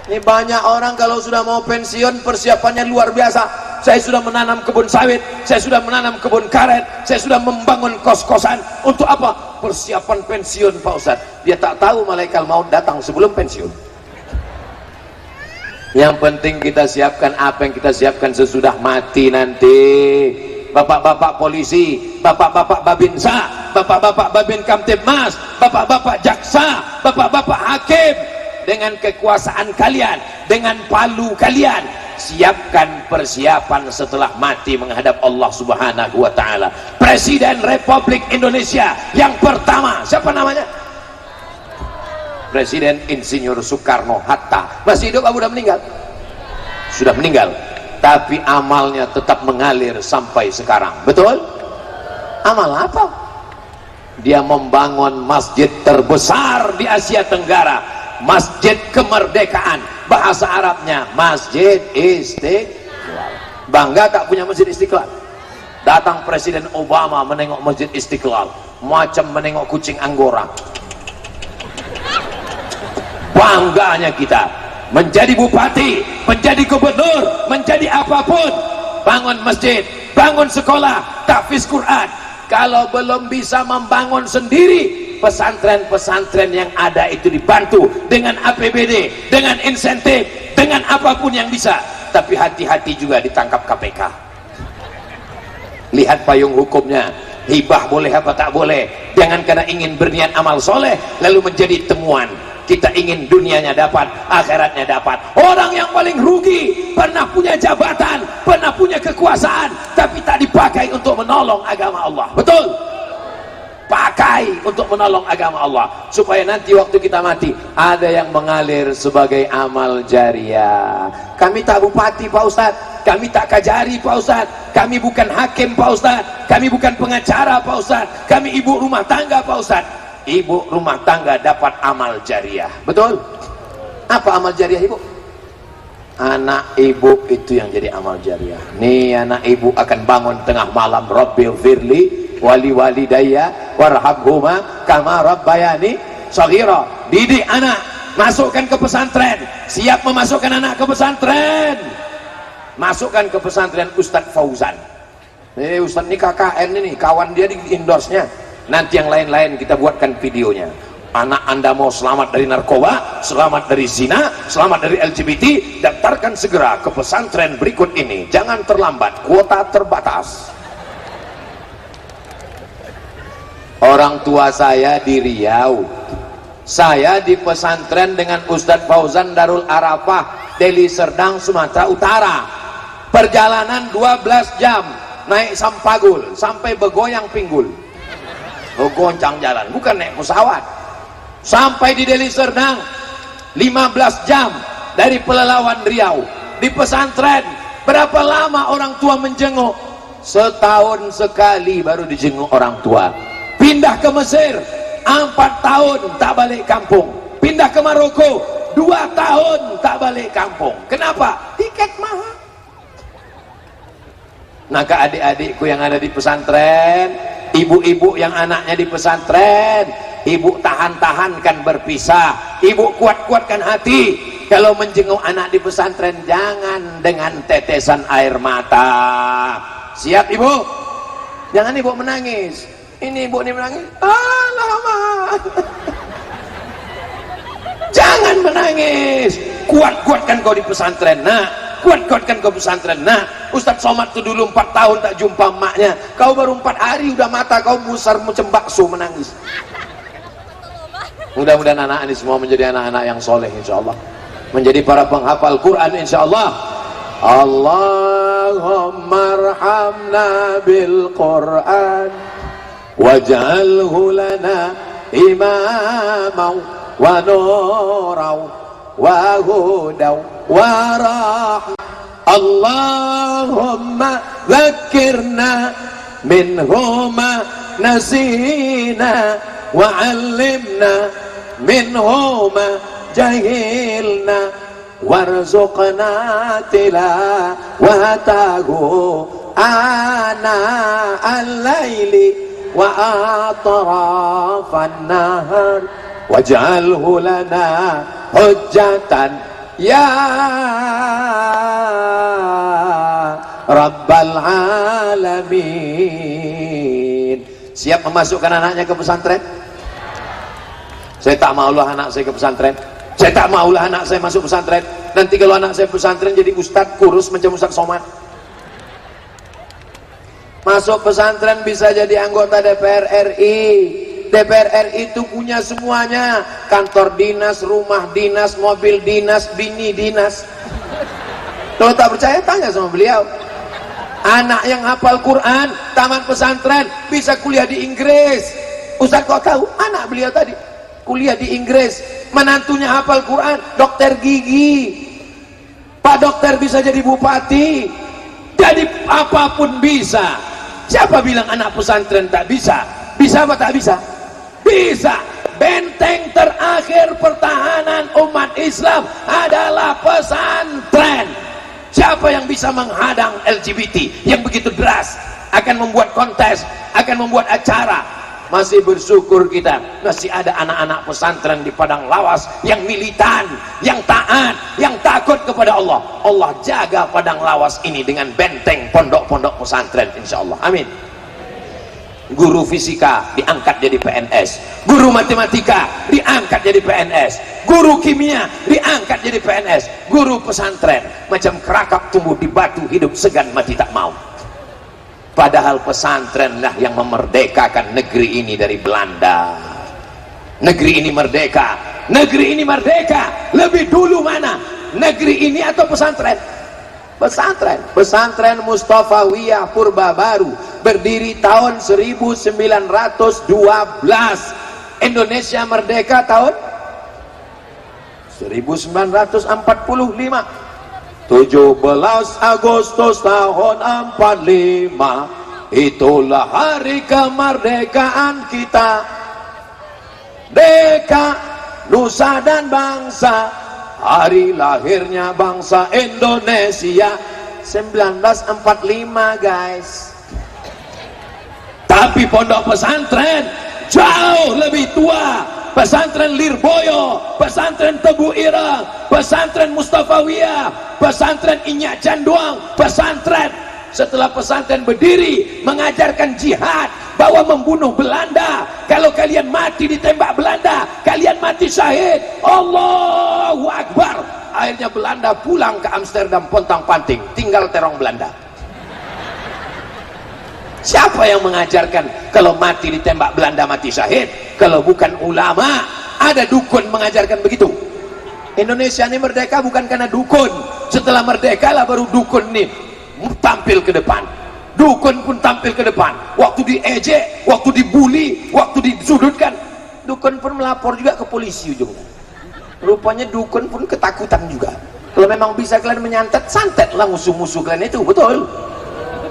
Ini banyak orang kalau sudah mau pensiun persiapannya luar biasa. Saya sudah menanam kebun sawit, saya sudah menanam kebun karet, saya sudah membangun kos-kosan. Untuk apa? Persiapan pensiun Pak Ustadz. Dia tak tahu malaikat maut datang sebelum pensiun. Yang penting kita siapkan apa yang kita siapkan sesudah mati nanti. Bapak-bapak polisi, bapak-bapak babinsa, bapak-bapak babin kamtibmas, bapak-bapak jaksa, bapak-bapak hakim, dengan kekuasaan kalian, dengan palu kalian, siapkan persiapan setelah mati menghadap Allah Subhanahu wa ta'ala. Presiden Republik Indonesia yang pertama, siapa namanya? Presiden Insinyur Soekarno Hatta. Masih hidup atau sudah meninggal? Sudah meninggal, tapi amalnya tetap mengalir sampai sekarang. Betul? Amal apa? Dia membangun masjid terbesar di Asia Tenggara, Masjid Kemerdekaan, bahasa Arabnya Masjid Istiqlal. Bangga tak punya Masjid Istiqlal? Datang Presiden Obama menengok Masjid Istiqlal macam menengok kucing Anggora. Bangganya kita menjadi bupati, menjadi gubernur, menjadi apapun, bangun masjid, bangun sekolah, tahfiz Quran. Kalau belum bisa membangun sendiri, pesantren-pesantren yang ada itu dibantu dengan APBD, dengan insentif, dengan apapun yang bisa. Tapi hati-hati juga ditangkap KPK. Lihat payung hukumnya, hibah boleh apa tak boleh. Jangan karena ingin berniat amal soleh lalu menjadi temuan. Kita ingin dunianya dapat, akhiratnya dapat. Orang yang paling rugi pernah punya jabatan, pernah punya kekuasaan, tapi tak dipakai untuk menolong agama Allah. Betul? Pakai untuk menolong agama Allah, supaya nanti waktu kita mati ada yang mengalir sebagai amal jariah. Kami tak bupati Pak Ustadz, kami tak kajari Pak Ustadz, kami bukan hakim Pak Ustadz, kami bukan pengacara Pak Ustadz, kami ibu rumah tangga Pak Ustadz. Ibu rumah tangga dapat amal jariah. Betul? Apa amal jariah ibu? Anak ibu itu yang jadi amal jariah. Nih anak ibu akan bangun tengah malam, Rabbil firli wali walidayya warhamhuma kama rabbayani shaghira. Didik anak, masukkan ke pesantren. Siap memasukkan anak ke pesantren, masukkan ke pesantren Ustadz Fauzan. Ini Ustadz ini KKN ini, kawan dia di endorse-nya. Nanti yang lain-lain kita buatkan videonya. Anak anda mau selamat dari narkoba, selamat dari zina, selamat dari LGBT, daftarkan segera ke pesantren berikut ini. Jangan terlambat, kuota terbatas. Orang tua saya di Riau, saya di pesantren dengan Ustadz Fauzan Darul Arafah, Deli Serdang, Sumatera Utara. Perjalanan 12 jam naik Sampagul sampai Begoyang Pinggul. Oh, goncang jalan, bukan naik pesawat. Sampai di Deli Serdang 15 jam dari Pelalawan Riau. Di pesantren berapa lama orang tua menjenguk? Setahun sekali baru dijenguk orang tua. Pindah ke Mesir 4 tahun tak balik kampung. Pindah ke Maroko 2 tahun tak balik kampung. Kenapa? Tiket mahal. Nah, ke adik-adikku yang ada di pesantren, ibu-ibu yang anaknya di pesantren, ibu tahan-tahankan berpisah, ibu kuat-kuatkan hati. Kalau menjenguk anak di pesantren jangan dengan tetesan air mata. Siap ibu? Jangan ibu menangis. Ini ibu ini menangis, alamak. Jangan menangis. Kuat-kuatkan kau di pesantren. Nah, kuat-kuatkan kau pesantren. Nah, Ustadz Somad tuh dulu 4 tahun tak jumpa emaknya. Kau baru 4 hari udah mata kau besar macam bakso menangis. Mudah-mudahan anak ini semua menjadi anak-anak yang soleh insyaallah, menjadi para penghafal Quran insyaallah. Allahumma arhamna bil Quran waj'alhu lana imaman wa nuran wa hudan wa rahmah. Allahumma dzakirna minhuma nasina wa 'allimna minhuma jahilna warzuqna tilawatahu ana al-laili wa atrafan nahar waj'alhu lana hujjatan ya Rabbal Alamin. Siap memasukkan anaknya ke pesantren? Saya tak maulah anak saya ke pesantren. Saya tak maulah anak saya masuk pesantren. Nanti kalau anak saya pesantren jadi ustadz kurus macam Ustadz Somad. Masuk pesantren bisa jadi anggota DPR RI. DPR RI itu punya semuanya, kantor dinas, rumah dinas, mobil dinas, bini dinas. Kalau tak percaya tanya sama beliau. Anak yang hafal Quran tamat pesantren bisa kuliah di Inggris. Ustaz kok tahu? Anak beliau tadi kuliah di Inggris, menantunya hafal Quran, dokter gigi. Pak dokter bisa jadi bupati. Jadi apapun bisa. Siapa bilang anak pesantren tak bisa? Bisa apa tak bisa? Bisa. Benteng terakhir pertahanan umat Islam adalah pesantren. Siapa yang bisa menghadang LGBT yang begitu deras, akan membuat kontes, akan membuat acara? Masih bersyukur kita masih ada anak-anak pesantren di padang lawas yang militan, yang taat, yang takut kepada Allah. Allah jaga padang lawas ini dengan benteng pondok-pondok pesantren, insyaallah. Amin. Guru fisika diangkat jadi PNS, guru matematika diangkat jadi PNS, guru kimia diangkat jadi PNS, guru pesantren macam kerakap tumbuh di batu, hidup segan mati tak mau. Padahal pesantrenlah yang memerdekakan negeri ini dari Belanda. Negeri ini merdeka, negeri ini merdeka lebih dulu mana? Negeri ini atau pesantren? Pesantren. Pesantren Mustafawiyah Purba Baru berdiri tahun 1912. Indonesia merdeka tahun 1945. 17 Agustus tahun 45, itulah hari kemerdekaan kita. Deka, nusa dan bangsa, hari lahirnya bangsa Indonesia 1945 guys. Tapi pondok pesantren jauh lebih tua. Pesantren Lirboyo, pesantren Tebu Ireng, pesantren Mustafawiyah, pesantren Inyak Canduang, pesantren setelah pesantren berdiri mengajarkan jihad, bahwa membunuh Belanda, kalau kalian mati ditembak Belanda kalian mati syahid. Allahu Akbar. Akhirnya Belanda pulang ke Amsterdam pontang-panting, tinggal terong Belanda. Siapa yang mengajarkan kalau mati ditembak Belanda mati syahid? Kalau bukan ulama. Ada dukun mengajarkan begitu. Indonesia ini merdeka bukan karena dukun. Setelah merdeka lah baru dukun nih tampil ke depan. Dukun pun tampil ke depan. Waktu diejek, waktu dibully, waktu disudutkan, dukun pun melapor juga ke polisi ujungnya. Rupanya dukun pun ketakutan juga. Kalau memang bisa kalian menyantet, santetlah musuh-musuh kalian itu, betul.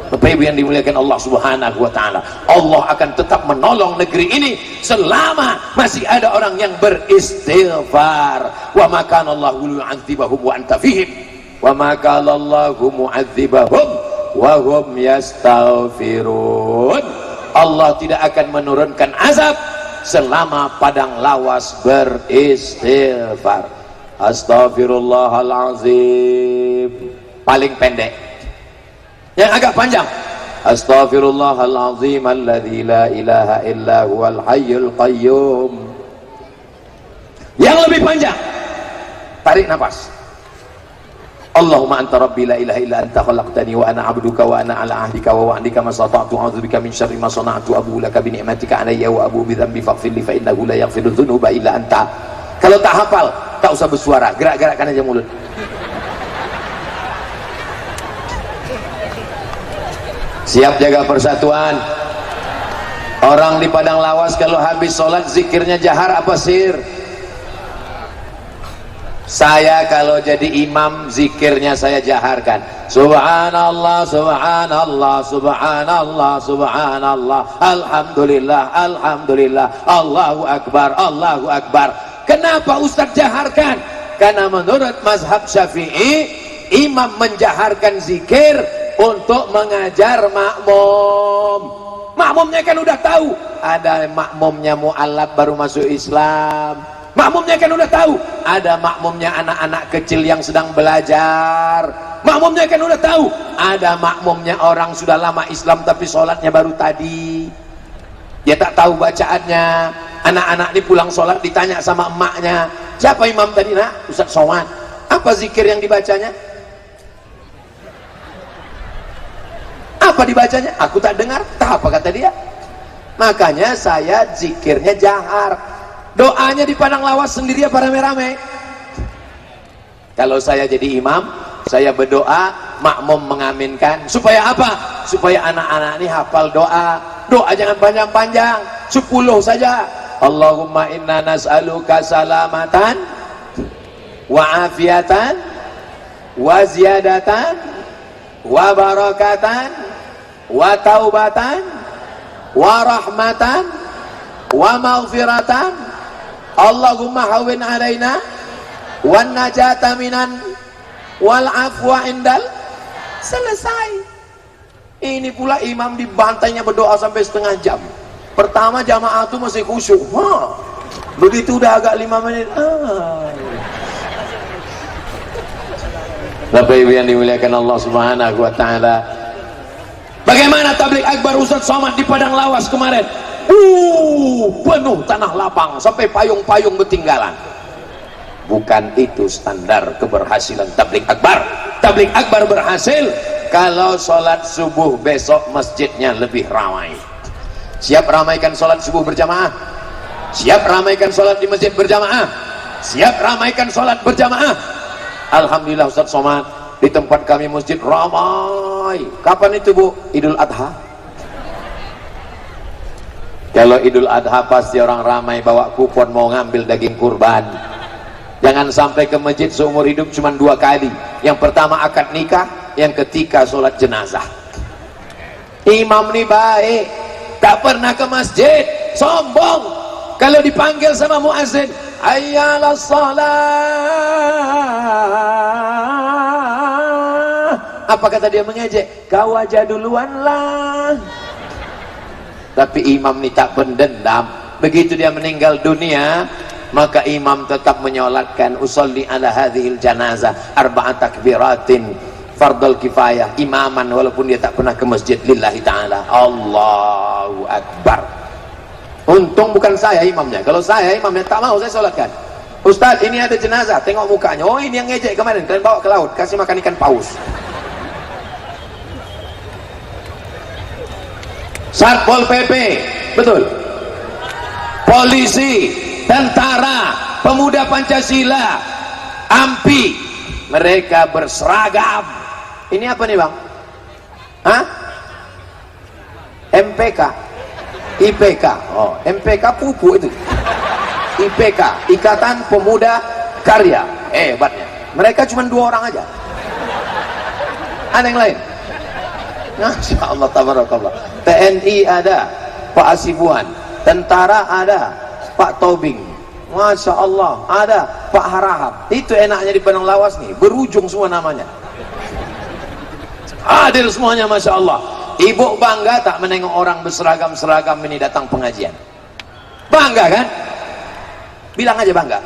Bapak Ibu yang dimuliakan Allah Subhanahu wa taala, Allah akan tetap menolong negeri ini selama masih ada orang yang beristighfar. Wa ma kana Allahu yu'adzibahum wa anta fihim, wa ma kana Allahu mu'adzibahum wa hum yastaghfirun. Allah tidak akan menurunkan azab selama padang lawas beristighfar. Astaghfirullahalazim. Paling pendek. Yang agak panjang, astaghfirullahalazim alladzi la ilaha illa huwal hayyul qayyum. Yang lebih panjang, tarik nafas, Allahumma anta rabbi la ilaha illa anta khalaqtani wa ana abduka wa ana ala ahdika wa wa'dika ma sata'tu a'udzubika min syarri ma sana'tu abu laka bi ni'matika alayya wa abu bi dhanbi faghfir li fa innahu la yaghfiru dzunuba illa anta. Kalau tak hafal tak usah bersuara, gerak-gerakkan aja mulut. Siap jaga persatuan. Orang di padang lawas kalau habis sholat zikirnya jahar apa sir? Saya kalau jadi imam zikirnya saya jaharkan. Subhanallah, subhanallah, subhanallah, subhanallah, alhamdulillah, alhamdulillah, Allahu Akbar, Allahu Akbar. Kenapa Ustaz jaharkan? Karena menurut mazhab Syafi'i, imam menjaharkan zikir untuk mengajar makmum. Makmumnya kan udah tahu, ada makmumnya mu'alaf baru masuk Islam, Makmumnya kan udah tahu. Ada makmumnya anak-anak kecil yang sedang belajar. Makmumnya kan udah tahu. Ada makmumnya orang sudah lama Islam tapi sholatnya baru tadi. Dia tak tahu bacaannya. Anak-anak ini pulang sholat ditanya sama emaknya, siapa imam tadi nak? Ustaz Somad. Apa zikir yang dibacanya? Apa dibacanya? Aku tak dengar. Tak apa kata dia. Makanya saya zikirnya jahar. Doanya di padang lawas sendiri apa rame-rame? Kalau saya jadi imam, saya berdoa, makmum mengaminkan. Supaya apa? Supaya anak-anak ini hafal doa. Doa jangan panjang-panjang, 10 saja. Allahumma inna nas'aluka salamatan wa afiatan wa ziyadatan wa barakatan wa taubatan wa rahmatan wa maghfiratan. Allahumma hawin alaina wan najata minan wal afwa indal. Selesai. Ini pula imam dibantainya berdoa sampai setengah jam. Pertama jamaah itu masih khusyuk. Begitu udah agak 5 menit. Bapak Ibu yang dimuliakan Allah Subhanahu wa taala. Bagaimana tablik akbar Ustaz Somad di padang lawas kemarin? Penuh tanah lapang sampai payung-payung bertinggalan. Bukan itu standar keberhasilan tablik akbar. Tablik akbar berhasil kalau sholat subuh besok masjidnya lebih ramai. Siap ramaikan sholat subuh berjamaah? Siap ramaikan sholat di masjid berjamaah? Siap ramaikan sholat berjamaah? Alhamdulillah Ustaz Somad, di tempat kami masjid ramai. Kapan itu Bu? Idul Adha. Kalau Idul Adha pasti orang ramai bawa kupon mau ngambil daging kurban. Jangan sampai ke masjid seumur hidup cuma 2 kali. Yang pertama akad nikah, yang ketiga sholat jenazah. Imam ini baik, tak pernah ke masjid, sombong. Kalau dipanggil sama muazzin, hayyalas shalah, apa kata dia mengejek? Kau aja duluan lah. Tapi imam ini tak pendendam. Begitu dia meninggal dunia, maka imam tetap menyolatkan usolli ala hadhil janazah arba'at takbiratin fardul kifayah, imaman walaupun dia tak pernah ke masjid lillahi ta'ala. Allahu Akbar. Untung bukan saya imamnya. Kalau saya imamnya tak mau saya solatkan. Ustaz ini ada jenazah, tengok mukanya. Oh ini yang ngejek kemarin, kalian bawa ke laut, kasih makan ikan paus. Satpol PP, betul. Polisi, tentara, pemuda Pancasila, AMPI, mereka berseragam. Ini apa nih Bang? Hah? MPK, IPK. Oh, MPK pupuk itu. IPK, Ikatan Pemuda Karya. Hebatnya. Mereka cuma 2 orang aja. Ada yang lain? Masya Allah, tabarakallah. TNI ada Pak Asibuan, tentara ada Pak Tobing, Masya Allah ada Pak Harahap. Itu enaknya di padang lawas nih, berujung semua namanya, adil semuanya, Masya Allah. Ibu bangga tak menengok orang berseragam-seragam ini datang pengajian? Bangga kan? Bilang aja bangga.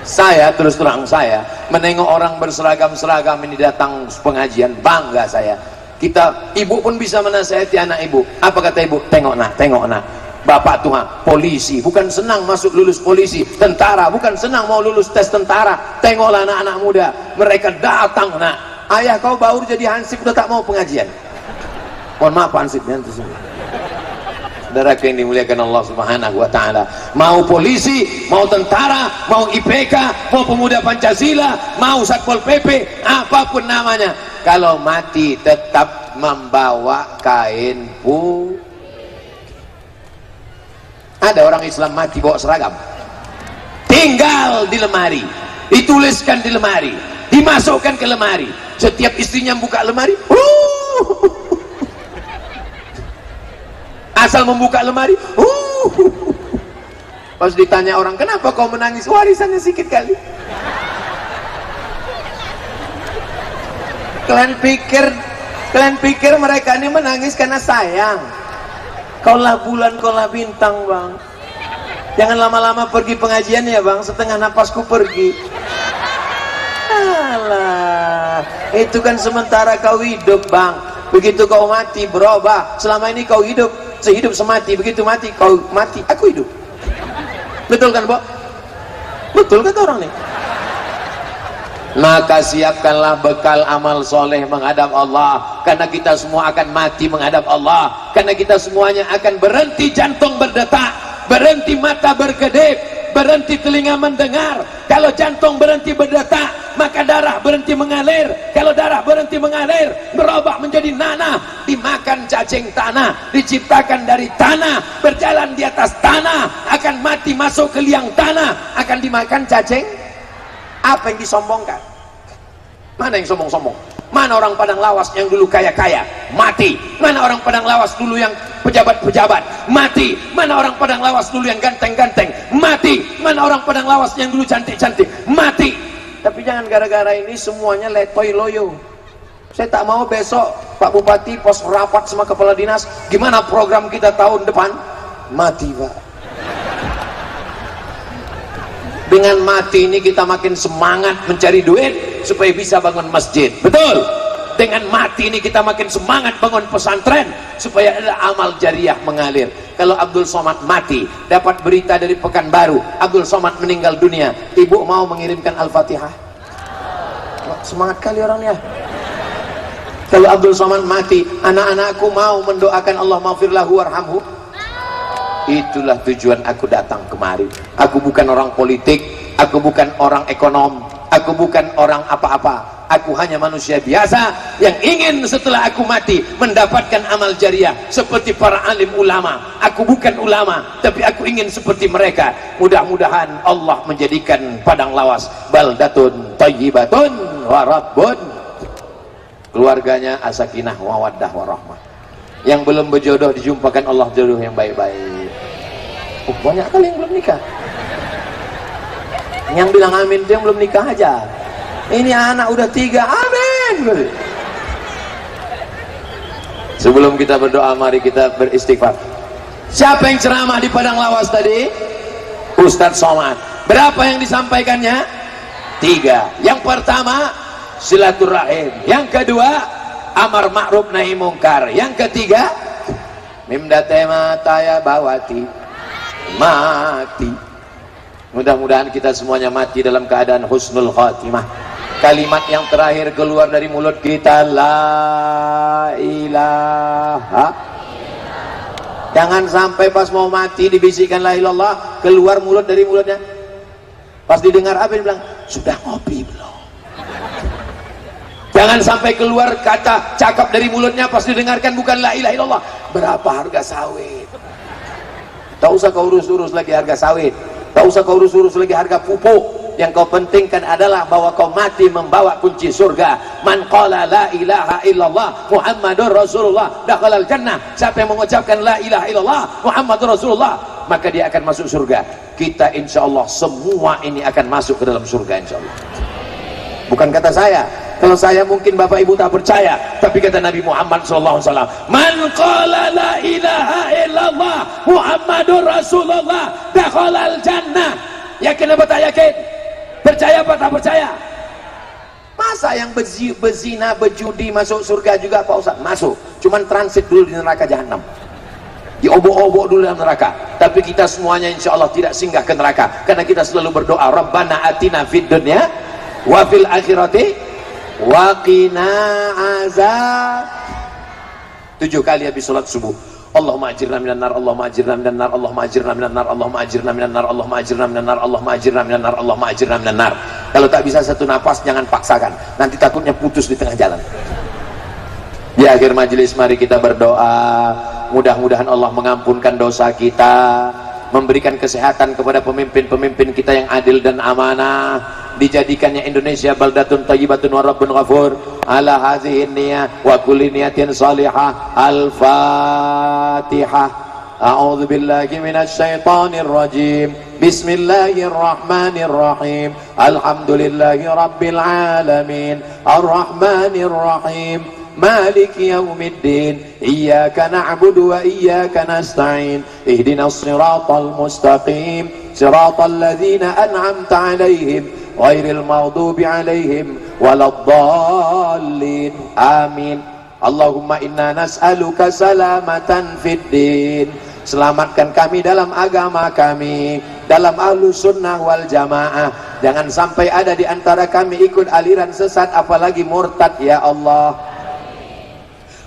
Saya terus terang, saya menengok orang berseragam-seragam ini datang pengajian, bangga saya. Ibu pun bisa menasihati anak ibu. Apa kata ibu? Tengok nak, bapak tuh polisi, bukan senang masuk lulus polisi. Tentara, bukan senang mau lulus tes tentara. Tengoklah anak-anak muda, mereka datang nak. Ayah kau baru jadi hansip udah tak mau pengajian. Mohon maaf hansipnya itu semua. Saudara yang dimuliakan Allah Subhanahu wa taala, mau polisi, mau tentara, mau IPK, mau pemuda Pancasila, mau Satpol PP, apapun namanya, kalau mati tetap membawa kain putih. Ada orang Islam mati bawa seragam, tinggal di lemari, dituliskan di lemari, dimasukkan ke lemari. Setiap istrinya buka lemari, asal membuka lemari, pas ditanya orang, kenapa kau menangis? Warisannya sedikit kali. Kalian pikir mereka ini menangis karena sayang? Kaulah bulan, kaulah bintang Bang. Jangan lama-lama pergi pengajian ya bang, setengah napasku pergi. Alah, itu kan sementara kau hidup bang, begitu kau mati berubah. Selama ini kau hidup sehidup semati, begitu mati kau mati, aku hidup. Betul kan Bo? Betul kata orang nih. Maka siapkanlah bekal amal soleh menghadap Allah, karena kita semua akan mati menghadap Allah, karena kita semuanya akan berhenti jantung berdetak, berhenti mata berkedip, berhenti telinga mendengar. Kalau jantung berhenti berdetak, maka darah berhenti mengalir. Kalau darah berhenti mengalir, berubah menjadi nanah, dimakan cacing tanah, diciptakan dari tanah, berjalan di atas tanah, akan mati masuk ke liang tanah, akan dimakan cacing. Apa yang disombongkan? Mana yang sombong-sombong? Mana orang Padang Lawas yang dulu kaya-kaya? Mati. Mana orang Padang Lawas dulu yang pejabat-pejabat? Mati. Mana orang Padang Lawas dulu yang ganteng-ganteng? Mati. Mana orang Padang Lawas yang dulu cantik-cantik? Mati. Tapi jangan gara-gara ini semuanya letoy loyo. Saya tak mau besok Pak Bupati pos rapat sama kepala dinas, gimana program kita tahun depan? Mati Pak. Dengan mati ini kita makin semangat mencari duit supaya bisa bangun masjid. Betul? Dengan mati ini kita makin semangat bangun pesantren supaya ada amal jariah mengalir. Kalau Abdul Somad mati, dapat berita dari Pekanbaru, Abdul Somad meninggal dunia, ibu mau mengirimkan Al-Fatihah? Semangat kali orangnya. Kalau Abdul Somad mati, anak-anakku mau mendoakan Allah maghfir lahu warhamhu. Itulah tujuan aku datang kemari. Aku bukan orang politik, aku bukan orang ekonom, aku bukan orang apa-apa. Aku hanya manusia biasa yang ingin setelah aku mati mendapatkan amal jariah seperti para alim ulama. Aku bukan ulama, tapi aku ingin seperti mereka. Mudah-mudahan Allah menjadikan Padang Lawas baldatun thayyibatun wa rabbun, keluarganya asakinah mawaddah warahmah. Yang belum berjodoh dijumpakan Allah jodoh yang baik-baik. Banyak kali yang belum nikah. Yang bilang amin itu yang belum nikah aja. Ini anak udah 3, amin. Sebelum kita berdoa, mari kita beristighfar. Siapa yang ceramah di Padang Lawas tadi? Ustadz Somad. Berapa yang disampaikannya? 3. Yang pertama silaturahim, yang kedua amar ma'ruf nahi mungkar, yang ketiga mimdatema taya bawati, mati. Mudah-mudahan kita semuanya mati dalam keadaan husnul khatimah. Kalimat yang terakhir keluar dari mulut kita, la ilaha. Jangan sampai pas mau mati dibisikkan la ilallah, keluar mulut dari mulutnya, pas didengar apa dia bilang, sudah ngopi belum? Jangan sampai keluar kata cakap dari mulutnya pas didengarkan bukan la ilaha illallah, berapa harga sawit. Tak usah kau urus-urus lagi harga sawit, tak usah kau urus-urus lagi harga pupuk. Yang kau pentingkan adalah bahwa kau mati membawa kunci surga. Man qala la ilaha illallah Muhammadur Rasulullah dakhalal jannah. Siapa yang mengucapkan la ilaha illallah Muhammadur Rasulullah, maka dia akan masuk surga. Kita insyaallah semua ini akan masuk ke dalam surga insyaallah. Bukan kata saya. Kalau saya mungkin Bapak Ibu tak percaya, tapi kata Nabi Muhammad SAW, man qala la ilaha illallah Muhammadur Rasulullah dakhalal jannah. Yakin apa tak yakin? Percaya apa tak percaya? Masa yang berzina, berjudi masuk surga juga Pak Ustaz? Masuk, cuman transit dulu di neraka jahanam, diobok-obok dulu dalam neraka. Tapi kita semuanya insya Allah tidak singgah ke neraka, karena kita selalu berdoa, Rabbana atina fid dunya wa fil akhirati wa qina azab. 7 kali habis sholat subuh, Allahumma ajirna minan nar, Allahumma ajirna minan nar, Allahumma ajirna minan nar, Allahumma ajirna minan nar, Allahumma ajirna minan nar, Allahumma ajirna minan nar, Allahumma ajirna minan nar. Kalau tak bisa satu napas jangan paksakan, nanti takutnya putus di tengah jalan. Di akhir majelis mari kita berdoa, mudah-mudahan Allah mengampunkan dosa kita, memberikan kesehatan kepada pemimpin-pemimpin kita yang adil dan amanah, dijadikannya Indonesia baldatun thayyibatun wa rabbun ghafur. Ala hadhihi niyah wa kulli niyatin salihah. Al-Fatihah. A'udzu billahi minasy syaithanir rajim. Bismillahirrahmanirrahim. Alhamdulillahi rabbil alamin. Arrahmanir rahim. maliki yaumiddin, iyyaka na'budu wa iyyaka nasta'in, ihdinas siratal mustaqim, siratal ladzina an'amta 'alaihim ghairil maghdubi 'alaihim waladdallin. Amin. Allahumma inna nas'aluka salamatan fid din. Selamatkan kami dalam agama kami, dalam ahlus sunnah wal jamaah. Jangan sampai ada di antara kami ikut aliran sesat, apalagi murtad ya Allah.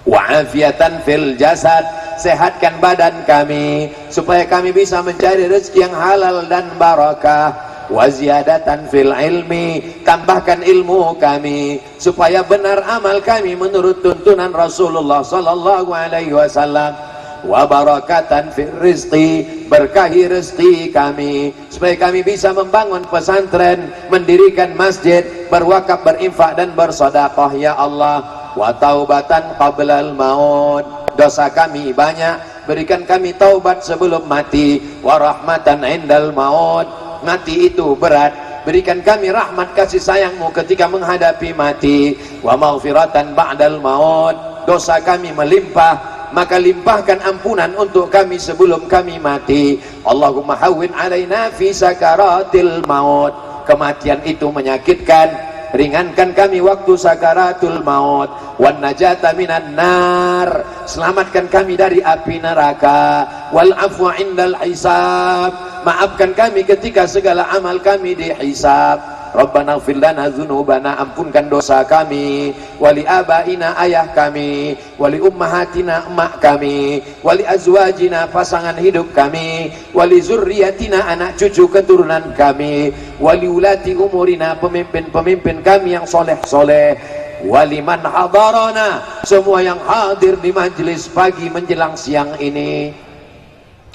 Wa afiatan fil jasad, sehatkan badan kami supaya kami bisa mencari rezeki yang halal dan barakah. Wa ziyadatan fil ilmi, tambahkan ilmu kami supaya benar amal kami menurut tuntunan Rasulullah sallallahu alaihi wasallam. Wa barakatan fil rizqi, berkahi rezeki kami supaya kami bisa membangun pesantren, mendirikan masjid, berwakaf, berinfak dan bersedekah ya Allah. Wa taubatan qablal maut, dosa kami banyak, berikan kami taubat sebelum mati. Wa rahmatan indal maut, mati itu berat, berikan kami rahmat kasih sayangmu ketika menghadapi mati. Wa maghfiratan ba'dal maut, dosa kami melimpah, maka limpahkan ampunan untuk kami sebelum kami mati. Allahumma hawwin alaina fi sakaratil maut, kematian itu menyakitkan, ringankan kami waktu sakaratul maut. Wan najata minan nar, selamatkan kami dari api neraka. Wal afwa indal hisab, maafkan kami ketika segala amal kami dihisab. Rabbana ighfir lana dzunubana, ampunkan dosa kami, wali abaina, ayah kami, wali ummahatina, emak kami, wali azwajina, pasangan hidup kami, wali zurriyatina, anak cucu keturunan kami, wali ulati umurina, pemimpin-pemimpin kami yang soleh-soleh, wali man hadarana, semua yang hadir di majlis pagi menjelang siang ini.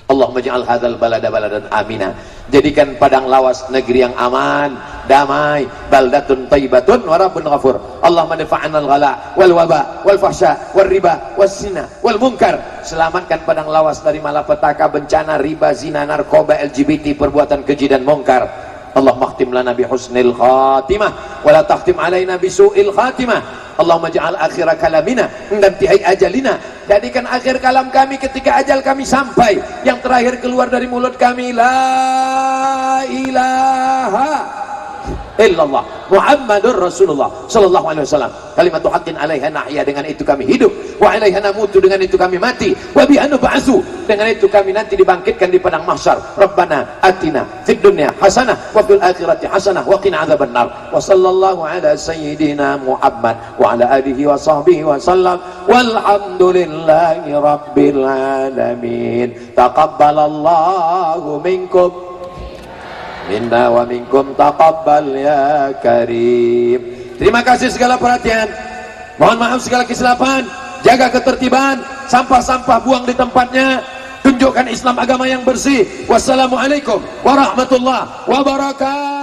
Allahumma ja'al hadzal balada baladan amina, jadikan Padang Lawas negeri yang aman, damai, baldatun thayyibatun wa rabbun ghafur. Allahumma dafa'na al-ghala wal waba wal fahsya wal riba was zina wal munkar, selamatkan Padang Lawas dari malapetaka, bencana, riba, zina, narkoba, LGBT, perbuatan keji dan munkar. Allahumma khtim lana bi husnil khatimah wa la takhtim alaina bi su'il khatimah. Allahumma ja'al akhira kalamina dan tihai ajalina, jadikan akhir kalam kami ketika ajal kami sampai, yang terakhir keluar dari mulut kami la ilaha illallah Muhammadur Rasulullah sallallahu alaihi wasallam, kalimatu haqqin 'alaiha nahya, dengan itu kami hidup, wa 'alaiha namutu, dengan itu kami mati, wa biha nub'atsu, dengan itu kami nanti dibangkitkan di padang mahsyar. Rabbana atina fid dunya hasanah wa fil akhirati hasanah wa qina adzabannar. Wa sallallahu ala sayyidina Muhammad wa ala alihi wa sahbihi wa sallam, walhamdulillahi rabbil alamin. Taqabbalallahu minkum minna wa minkum taqabbal ya karim. Terima kasih segala perhatian, mohon maaf segala kesilapan, jaga ketertiban, sampah-sampah buang di tempatnya, tunjukkan Islam agama yang bersih. Wassalamualaikum warahmatullahi wabarakatuh.